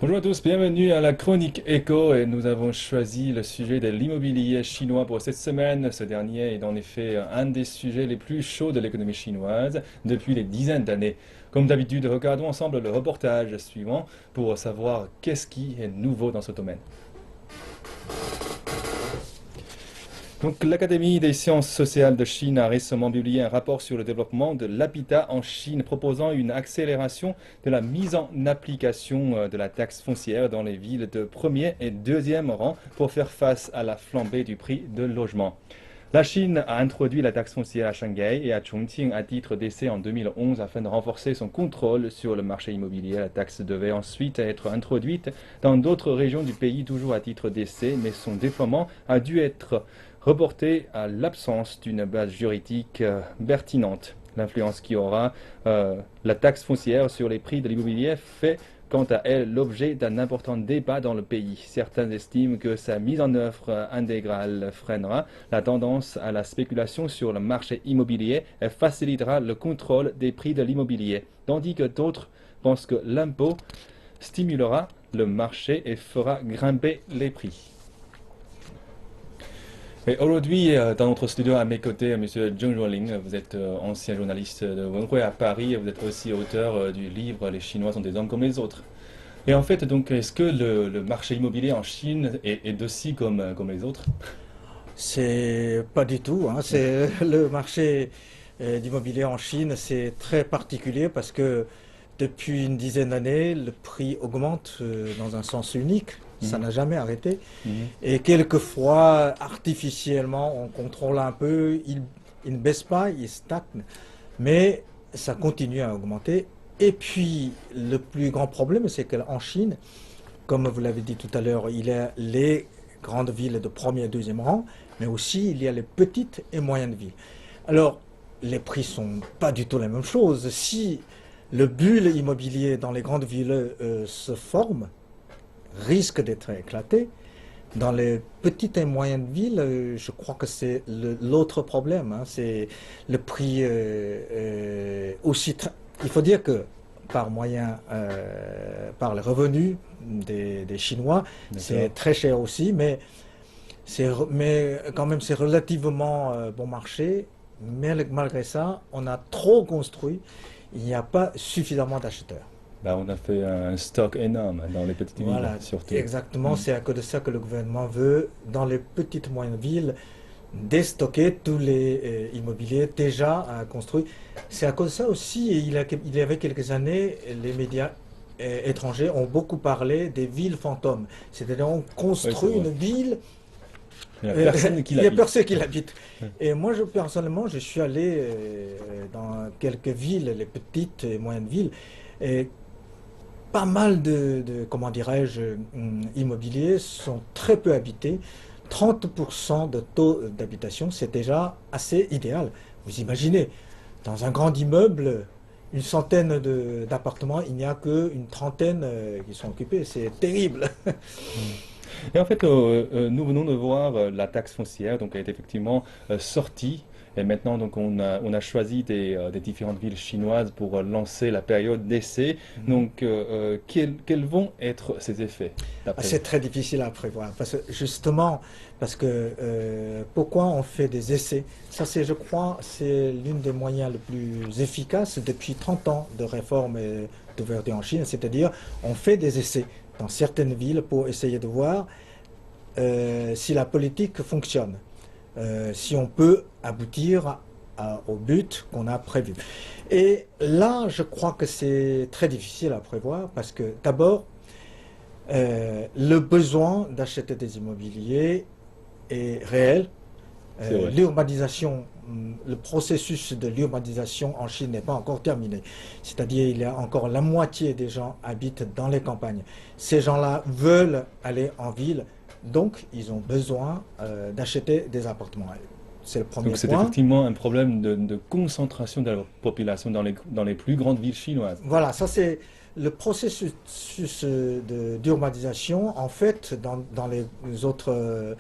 Bonjour à tous, bienvenue à la chronique Éco et nous avons choisi le sujet de l'immobilier chinois pour cette semaine. Ce dernier est en effet un des sujets les plus chauds de l'économie chinoise depuis des dizaines d'années. Comme d'habitude, regardons ensemble le reportage suivant pour savoir qu'est-ce qui est nouveau dans ce domaine. Donc, l'Académie des sciences sociales de Chine a récemment publié un rapport sur le développement de l'habitat en Chine, proposant une accélération de la mise en application de la taxe foncière dans les villes de premier et deuxième rang pour faire face à la flambée du prix de logement. La Chine a introduit la taxe foncière à Shanghai et à Chongqing à titre d'essai en 2011 afin de renforcer son contrôle sur le marché immobilier. La taxe devait ensuite être introduite dans d'autres régions du pays, toujours à titre d'essai, mais son déploiement a dû être reporté à l'absence d'une base juridique pertinente. L'influence qui aura la taxe foncière sur les prix de l'immobilier fait quant à elle l'objet d'un important débat dans le pays. Certains estiment que sa mise en œuvre intégrale freinera la tendance à la spéculation sur le marché immobilier et facilitera le contrôle des prix de l'immobilier, tandis que d'autres pensent que l'impôt stimulera le marché et fera grimper les prix. Et aujourd'hui, dans notre studio à mes côtés, Monsieur Zheng Ruoling, vous êtes ancien journaliste de Wenhui à Paris, vous êtes aussi auteur du livre Les Chinois sont des hommes comme les autres. Et en fait, donc, est-ce que le marché immobilier en Chine est aussi comme les autres? C'est pas du tout, hein. C'est le marché d'immobilier en Chine, c'est très particulier parce que depuis une dizaine d'années, le prix augmente dans un sens unique. Ça Mhm, n'a jamais arrêté. mhm. Et quelquefois, artificiellement, on contrôle un peu. Il ne baisse pas, il stagne, mais ça continue à augmenter. Et puis, le plus grand problème, c'est qu'en Chine, comme vous l'avez dit tout à l'heure, il y a les grandes villes de premier et deuxième rang, mais aussi il y a les petites et moyennes villes. Alors, les prix sont pas du tout la même chose. Si le bulle immobilier dans les grandes villes se forme, risque d'être éclaté, dans les petites et moyennes villes, je crois que c'est l'autre problème, hein. C'est le prix aussi. Il faut dire que par les revenus des Chinois, D'accord. c'est très cher aussi, mais quand même c'est relativement bon marché. Mais malgré ça, on a trop construit. Il n'y a pas suffisamment d'acheteurs. Bah, on a fait un stock énorme dans les petites villes, Voilà, surtout. exactement. Mhm. C'est à cause de ça que le gouvernement veut, dans les petites moyennes villes, déstocker tous les immobiliers déjà construits. C'est à cause de ça aussi, il y avait quelques années, les médias étrangers ont beaucoup parlé des villes fantômes. C'est-à-dire on Oui, c'est construit vrai. une ville, Il n'y a personne qui il n'y a l'habite. personne qui l'habite. Et moi, personnellement, je suis allé dans quelques villes, les petites et moyennes villes, et pas mal comment dirais-je, immobiliers sont très peu habités. 30% de taux d'habitation, c'est déjà assez idéal. Vous imaginez, dans un grand immeuble, une centaine d'appartements, il n'y a qu'une trentaine qui sont occupés. C'est terrible. Mm. Et en fait, nous venons de voir la taxe foncière, donc elle est effectivement sortie. Et maintenant, donc, on a choisi des différentes villes chinoises pour lancer la période d'essai. Mhm. Donc, quels vont être ces effets, Ah, d'après vous? c'est très difficile à prévoir. Justement, parce que pourquoi on fait des essais? Ça, je crois, c'est l'une des moyens les plus efficaces depuis 30 ans de réforme et d'ouverture en Chine. C'est-à-dire, on fait des essais dans certaines villes pour essayer de voir si la politique fonctionne, si on peut aboutir au but qu'on a prévu. Et là, je crois que c'est très difficile à prévoir parce que d'abord, le besoin d'acheter des immobiliers est réel. C'est vrai. L'urbanisation, le processus de l'urbanisation en Chine n'est pas encore terminé. C'est-à-dire il y a encore la moitié des gens habitent dans les campagnes. Ces gens-là veulent aller en ville, donc ils ont besoin d'acheter des appartements. C'est le premier Donc, c'est point. effectivement un problème de concentration de la population dans les plus grandes villes chinoises. Voilà, ça c'est le processus d'urbanisation. En fait, dans les autres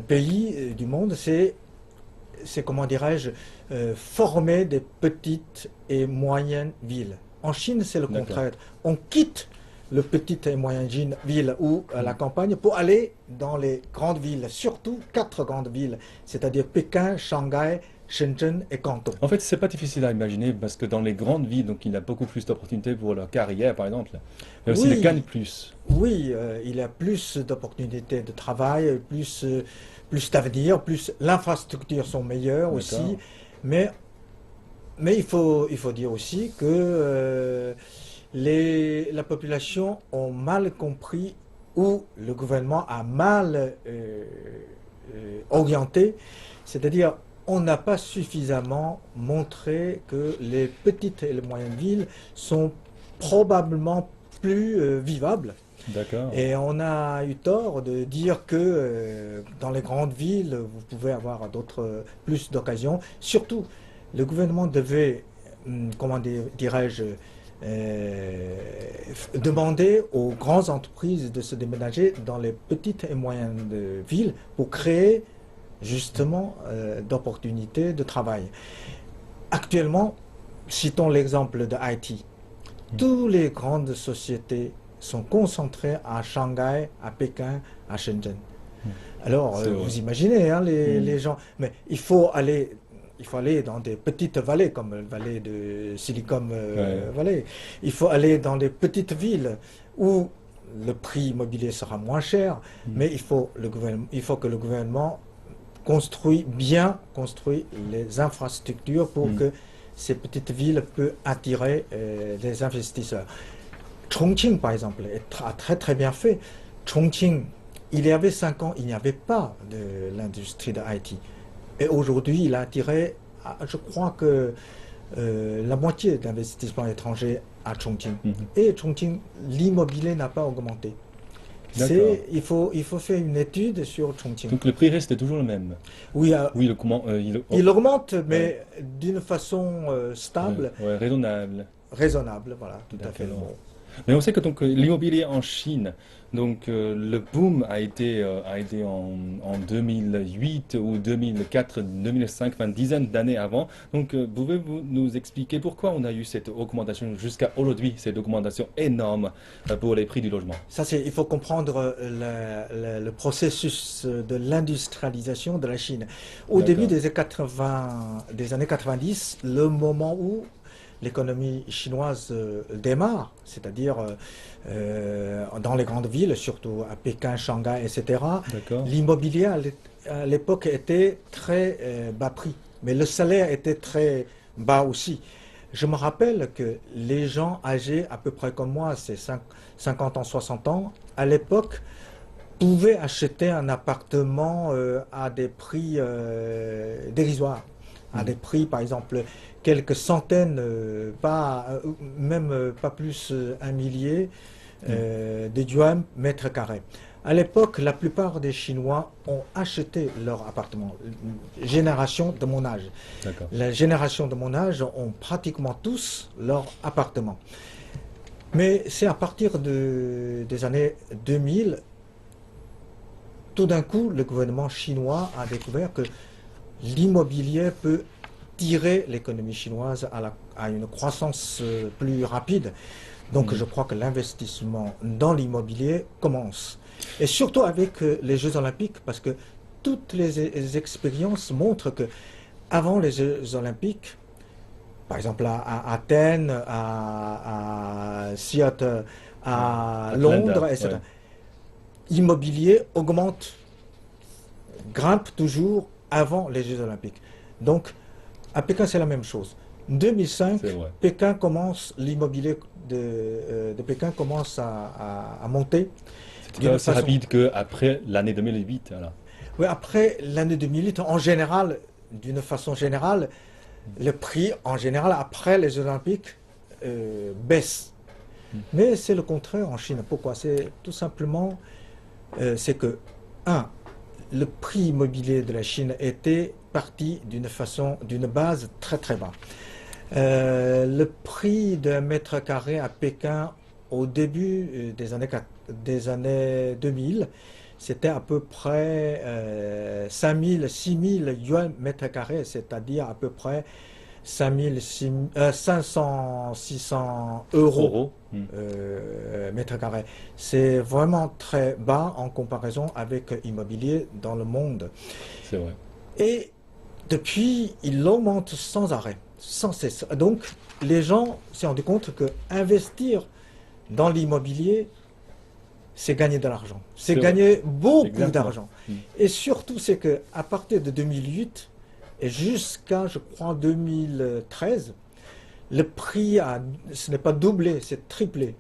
pays du monde, c'est comment dirais-je, former des petites et moyennes villes. En Chine, c'est le D'accord. contraire. On quitte les petites et moyennes villes ou à la campagne pour aller dans les grandes villes, surtout 4 grandes villes, c'est-à-dire Pékin, Shanghai, Shenzhen et Canton. En fait, c'est pas difficile à imaginer parce que dans les grandes villes, donc il y a beaucoup plus d'opportunités pour leur carrière, par exemple. Mais aussi, ils gagnent Oui, plus. oui, il y a plus d'opportunités de travail, plus d'avenir, plus l'infrastructure sont meilleures aussi, D'accord. mais, mais il faut dire aussi que la population ont mal compris ou le gouvernement a mal orienté, c'est-à-dire on n'a pas suffisamment montré que les petites et les moyennes villes sont probablement plus vivables. D'accord. Et on a eu tort de dire que dans les grandes villes, vous pouvez avoir plus d'occasions. Surtout, le gouvernement devait, comment dirais-je, demander aux grandes entreprises de se déménager dans les petites et moyennes villes pour créer justement d'opportunités de travail. Actuellement, citons l'exemple de IT. Toutes les grandes sociétés sont concentrées à Shanghai, à Pékin, à Shenzhen. Alors, C'est vrai. vous imaginez hein, Hmm. les gens, mais il faut aller dans des petites vallées comme la vallée de Silicon Ouais. Valley. Il faut aller dans des petites villes où le prix immobilier sera moins cher, Hmm. mais il faut que le gouvernement construit les infrastructures pour Hmm. que ces petites villes puissent attirer des investisseurs. Chongqing, par exemple, a très très bien fait. Chongqing, il y avait 5 ans, il n'y avait pas de l'industrie de IT. Et aujourd'hui, il a attiré, je crois que la moitié d'investissements étrangers à Chongqing. Mhm. Et Chongqing, l'immobilier n'a pas augmenté. D'accord. Il faut faire une étude sur Chongqing. Donc le prix reste toujours le même. Oui, Oui, le comment, il augmente, ouais, mais d'une façon stable, ouais, raisonnable. raisonnable. Voilà, tout à fait le D'accord. mot. Mais on sait que donc l'immobilier en Chine, donc le boom a été en 2008 ou 2004, 2005, enfin une dizaine d'années avant. Donc pouvez-vous nous expliquer pourquoi on a eu cette augmentation jusqu'à aujourd'hui, cette augmentation énorme pour les prix du logement? Il faut comprendre le processus de l'industrialisation de la Chine. Au début D'accord. des années 90, le moment où l'économie chinoise démarre, c'est-à-dire dans les grandes villes, surtout à Pékin, Shanghai, etc., D'accord. l'immobilier à l'époque était très bas prix, mais le salaire était très bas aussi. Je me rappelle que les gens âgés, à peu près comme moi, c'est 50 ans, 60 ans, à l'époque, pouvaient acheter un appartement à des prix dérisoires. À Mhm. des prix, par exemple, quelques centaines, même pas plus un millier Mhm. de yuan mètre carré. À l'époque, la plupart des Chinois ont acheté leur appartement. Génération de mon âge. D'accord. La génération de mon âge ont pratiquement tous leur appartement. Mais c'est à partir des années 2000, tout d'un coup, le gouvernement chinois a découvert que l'immobilier peut tirer l'économie chinoise à une croissance plus rapide. Donc Mhm. je crois que l'investissement dans l'immobilier commence. Et surtout avec les Jeux Olympiques, parce que toutes les expériences montrent que avant les Jeux Olympiques, par exemple à Athènes, à Seattle, Ouais. à Atlanta, Londres, ouais. etc., l'immobilier augmente, grimpe toujours avant les Jeux Olympiques. Donc à Pékin, c'est la même chose. En C'est 2005, vrai. l'immobilier de Pékin commence à monter C'était pas d'une aussi façon. rapide qu'après l'année 2008, voilà. Oui, après l'année 2008, en général, d'une façon générale, le prix, en général, après les Olympiques, baisse. Mhm. Mais c'est le contraire en Chine. Pourquoi? C'est tout simplement, c'est que, un, le prix immobilier de la Chine était parti d'une base très très bas. Le prix d'un mètre carré à Pékin au début des années 2000, c'était à peu près 5000, 6000 yuan mètre carré, c'est-à-dire à peu près 5000, 500, 600 euros Euro. Mhm. mètre carré. C'est vraiment très bas en comparaison avec l'immobilier dans le monde. C'est vrai. Et depuis, il augmente sans arrêt, sans cesse. Donc, les gens se sont rendus compte que investir dans l'immobilier, c'est gagner de l'argent. C'est C'est vrai. gagner beaucoup Exactement. d'argent. Mm. Et surtout, c'est que à partir de 2008 et jusqu'à, je crois, 2013, le prix ce n'est pas doublé, c'est triplé.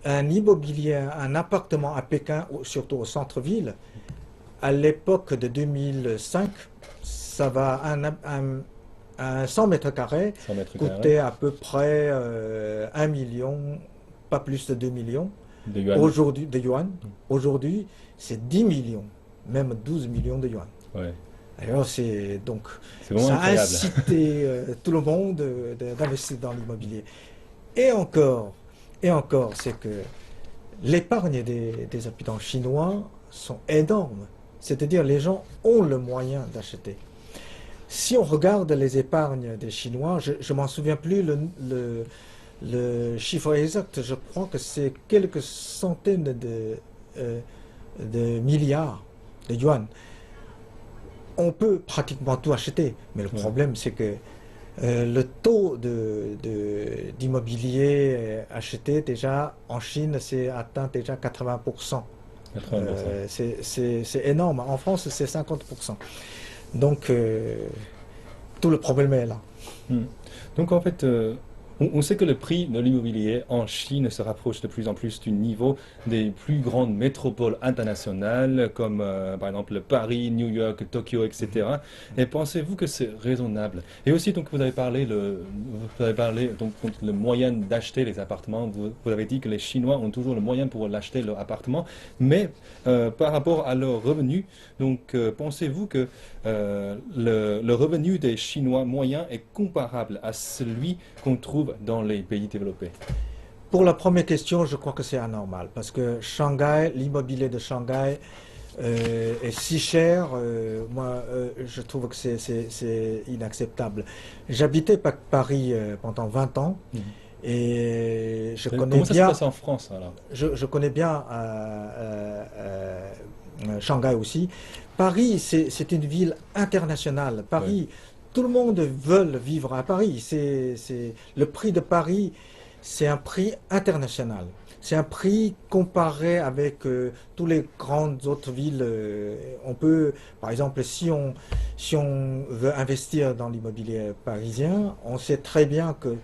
Un immobilier, un appartement à Pékin, surtout au centre-ville, à l'époque de 2005, ça va un 100 mètres carrés 100 mètres carrés coûter à peu près 1 million, pas plus de 2 millions. de yuan. Aujourd'hui, de yuan. Aujourd'hui, c'est 10 millions, même 12 millions de yuan. Ouais. Alors, donc, C'est vraiment ça a incroyable. incité tout le monde d'investir dans l'immobilier. Et encore, c'est que l'épargne des habitants chinois sont énormes. C'est-à-dire, les gens ont le moyen d'acheter. Si on regarde les épargnes des Chinois, je ne m'en souviens plus le chiffre exact, je crois que c'est quelques centaines de milliards de yuan. On peut pratiquement tout acheter, mais le Ouais. problème c'est que le taux d'immobilier acheté déjà en Chine, c'est atteint déjà 80%. 80%. C'est énorme. En France, c'est 50%. Donc, tout le problème est là. Hmm. Donc en fait, on sait que le prix de l'immobilier en Chine se rapproche de plus en plus du niveau des plus grandes métropoles internationales comme par exemple Paris, New York, Tokyo, etc. Et pensez-vous que c'est raisonnable? Et aussi donc vous avez parlé donc le moyen d'acheter les appartements. Vous avez dit que les Chinois ont toujours le moyen pour l'acheter leur appartement, mais par rapport à leurs revenus, donc pensez-vous que le revenu des Chinois moyen est comparable à celui qu'on trouve dans les pays développés? Pour la première question, je crois que c'est anormal parce que Shanghai, l'immobilier de Shanghai est si cher. Moi, je trouve que c'est inacceptable. J'habitais Paris pendant 20 ans Mhm. et Comment ça se passe en France alors? je connais bien Shanghai aussi. Paris, c'est une ville internationale. Ouais. Paris, tout le monde veut vivre à Paris. Le prix de Paris, c'est un prix international. C'est un prix comparé avec toutes les grandes autres villes. On peut, par exemple, si on veut investir dans l'immobilier parisien, on sait très bien que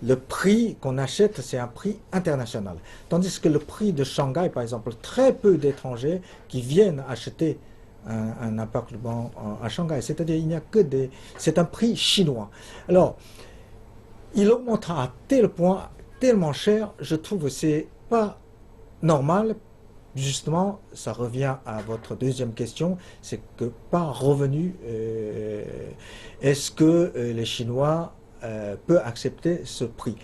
le prix qu'on achète, c'est un prix international. Tandis que le prix de Shanghai, par exemple, très peu d'étrangers qui viennent acheter un appartement à Shanghai. C'est-à-dire, il n'y a que des... C'est un prix chinois. Alors, il augmentera à tel point, tellement cher, je trouve que c'est pas normal. Justement, ça revient à votre deuxième question, c'est que par revenu, est-ce que les Chinois peuvent accepter ce prix?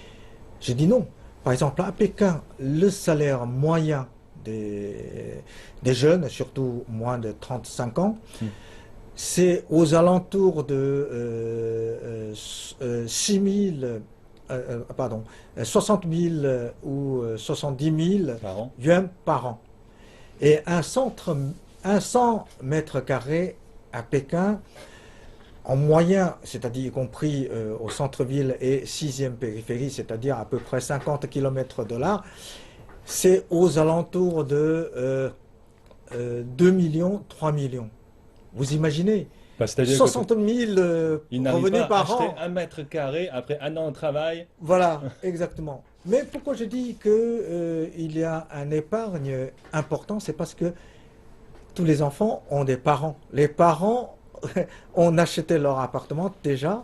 Je dis non. Par exemple, à Pékin, le salaire moyen des jeunes, surtout moins de 35 ans, Mm. c'est aux alentours de 60 000 ou 70 000 Par an? yuan par an. Et un 100 mètres carrés à Pékin, en moyen, c'est-à-dire y compris au centre-ville et 6e périphérie, c'est-à-dire à peu près 50 km de là, c'est aux alentours de 2 millions, 3 millions. Vous imaginez? Bah, c'est-à-dire 60 000 qu'ils n'arrivent revenus pas à par acheter an. 1 mètre carré après 1 an de travail. Voilà, exactement. Mais pourquoi je dis que il y a un épargne important, c'est parce que tous les enfants ont des parents. Les parents ont acheté leur appartement déjà,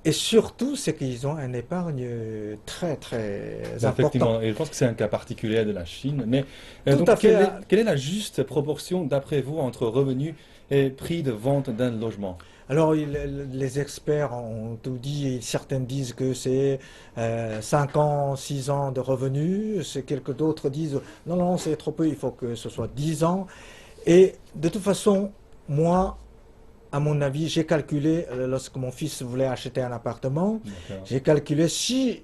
et surtout, c'est qu'ils ont un épargne très très Bah, important. effectivement, et je pense que c'est un cas particulier de la Chine. Mais Tout donc, à fait. quelle est la juste proportion, d'après vous, entre revenus et prix de vente d'un logement? Alors, les experts ont tout dit. Certains disent que c'est 5 ans, 6 ans de revenus. Quelques d'autres disent non, non, c'est trop peu, il faut que ce soit 10 ans. Et de toute façon, moi, à mon avis, j'ai calculé, lorsque mon fils voulait acheter un appartement, D'accord. j'ai calculé si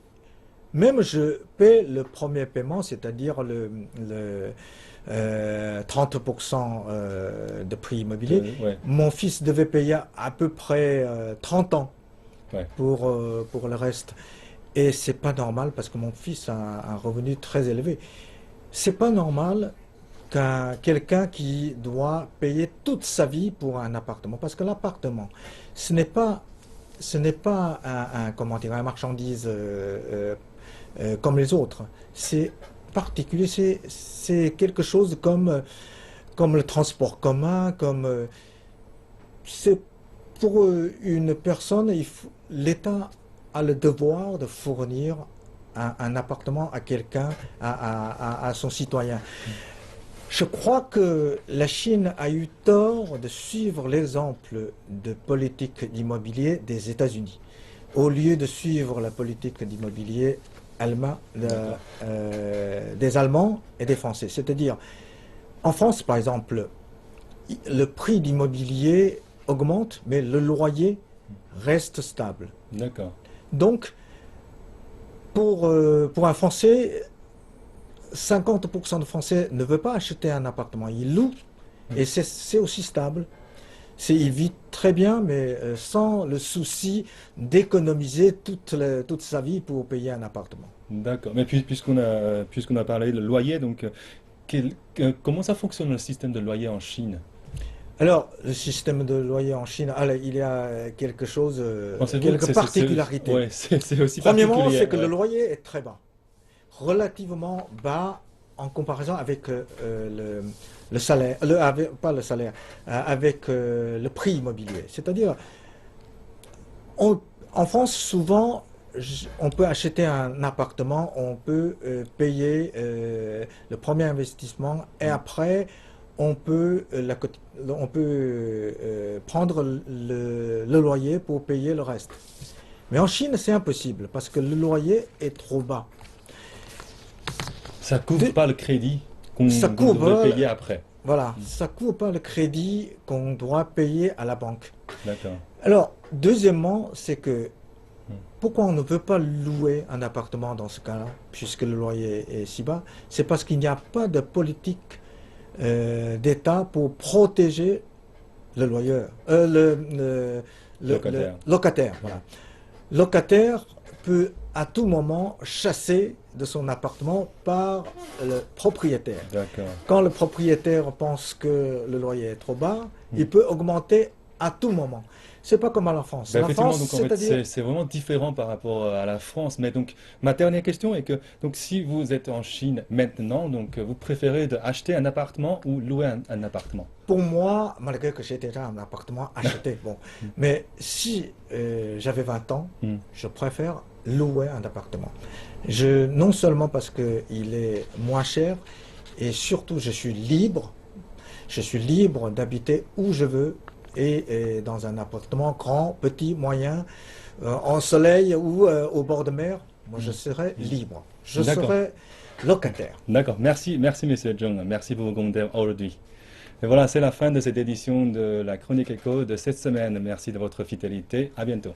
Même je paie le premier paiement, c'est-à-dire le 30% de prix immobilier. Ouais, Mon fils devait payer à peu près 30 ans ouais. pour le reste. Et c'est pas normal parce que mon fils a un revenu très élevé. C'est pas normal qu'un quelqu'un qui doit payer toute sa vie pour un appartement. Parce que l'appartement, ce n'est pas, ce n'est pas comment dire, un marchandise comme les autres. C'est particulier, c'est quelque chose comme le transport commun, c'est pour une personne, l'État a le devoir de fournir un appartement à quelqu'un, à son citoyen. Je crois que la Chine a eu tort de suivre l'exemple de politique d'immobilier des États-Unis, au lieu de suivre la politique d'immobilier D'accord. des Allemands et des Français. C'est-à-dire, en France, par exemple, le prix d'immobilier augmente, mais le loyer reste stable. D'accord. Donc, pour un Français, 50% de Français ne veulent pas acheter un appartement, ils louent, et c'est aussi stable. Il vit très bien, mais sans le souci d'économiser toute sa vie pour payer un appartement. D'accord. Mais puisqu'on a parlé de loyer, donc comment ça fonctionne le système de loyer en Chine? Alors, le système de loyer en Chine, allez, il y a quelque chose, Pensez-vous que quelques particularités. ouais, c'est aussi Premièrement, particulier, c'est que le ouais. loyer est très bas, relativement bas en comparaison avec le salaire, pas le salaire, avec le prix immobilier. C'est-à-dire, on- en France, souvent, on peut acheter un appartement, on peut payer le premier investissement et Mm. après, on peut prendre le loyer pour payer le reste. Mais en Chine, c'est impossible parce que le loyer est trop bas. Ça couvre De- pas le crédit ça qu'on devrait couvre, payer après. voilà, Mm. ça couvre pas le crédit qu'on doit payer à la banque. D'accord. Alors, deuxièmement, c'est que Mm. pourquoi on ne veut pas louer un appartement dans ce cas-là, puisque le loyer est si bas? C'est parce qu'il n'y a pas de politique d'État pour protéger le loyeur, le Locataire. locataire. Ouais. Voilà. Locataire peut à tout moment chasser de son appartement par le propriétaire. D'accord. Quand le propriétaire pense que le loyer est trop bas, Mm. il peut augmenter à tout moment. C'est pas comme à la France. Ben La effectivement, France, donc en fait, c'est-à-dire, c'est vraiment différent par rapport à la France. Mais donc, ma dernière question est que, donc, si vous êtes en Chine maintenant, donc, vous préférez de acheter un appartement ou louer un appartement? pour moi, malgré que j'ai déjà un appartement acheté, bon, Mm. mais si j'avais 20 ans, Mm. je préfère louer un appartement. Non seulement parce qu'il est moins cher, et surtout je suis libre d'habiter où je veux, et dans un appartement grand, petit, moyen, en soleil ou au bord de mer, moi je Mm. serai Mm. libre. Je D'accord. serai locataire. D'accord. Merci, merci, Monsieur Jung. Merci pour vos commentaires aujourd'hui. Et voilà, c'est la fin de cette édition de la Chronique Éco de cette semaine. Merci de votre fidélité. À bientôt.